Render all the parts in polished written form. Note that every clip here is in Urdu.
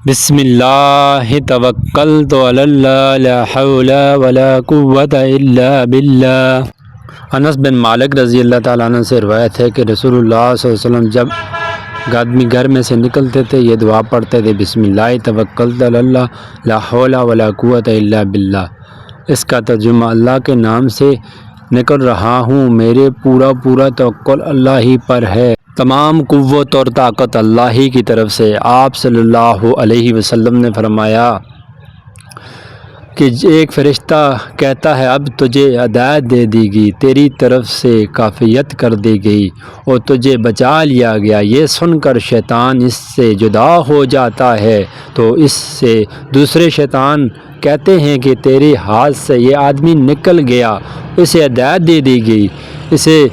بسم اللہ توکلت علی اللہ لا حول ولا قوت الا باللہ۔ انس بن مالک رضی اللہ تعالیٰ عنہ سے روایت ہے کہ رسول اللہ صلی اللہ علیہ وسلم جب آدمی گھر میں سے نکلتے تھے یہ دعا پڑھتے تھے، بسم اللہ توکلت علی اللہ لا حول ولا قوت الا باللہ۔ اس کا ترجمہ اللہ کے نام سے نکل رہا ہوں، میرے پورا توکل اللہ ہی پر ہے، تمام قوت اور طاقت اللہ ہی کی طرف سے۔ آپ صلی اللہ علیہ وسلم نے فرمایا کہ ایک فرشتہ کہتا ہے اب تجھے ہدایت دے دی گئی، تیری طرف سے کافیت کر دی گئی اور تجھے بچا لیا گیا۔ یہ سن کر شیطان اس سے جدا ہو جاتا ہے تو اس سے دوسرے شیطان کہتے ہیں کہ تیرے ہاتھ سے یہ آدمی نکل گیا، اسے ہدایت دے دی گئی، اسے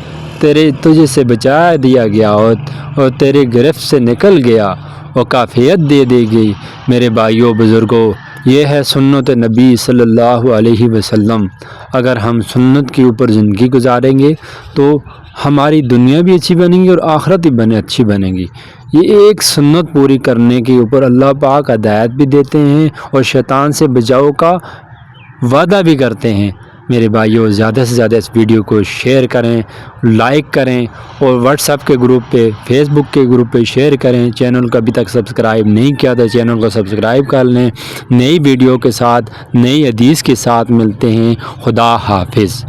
تجھے سے بچا دیا گیا اور تیرے گرفت سے نکل گیا اور کافیت دے دی گئی۔ میرے بھائیوں بزرگوں، یہ ہے سنت نبی صلی اللہ علیہ وسلم۔ اگر ہم سنت کے اوپر زندگی گزاریں گے تو ہماری دنیا بھی اچھی بنے گی اور آخرت بھی اچھی بنے گی۔ یہ ایک سنت پوری کرنے کے اوپر اللہ پاک ہدایت بھی دیتے ہیں اور شیطان سے بچاؤ کا وعدہ بھی کرتے ہیں۔ میرے بھائیوں، زیادہ سے زیادہ اس ویڈیو کو شیئر کریں، لائک کریں اور واٹس ایپ کے گروپ پہ، فیس بک کے گروپ پہ شیئر کریں۔ چینل کو ابھی تک سبسکرائب نہیں کیا تو چینل کو سبسکرائب کر لیں۔ نئی ویڈیو کے ساتھ، نئی حدیث کے ساتھ ملتے ہیں۔ خدا حافظ۔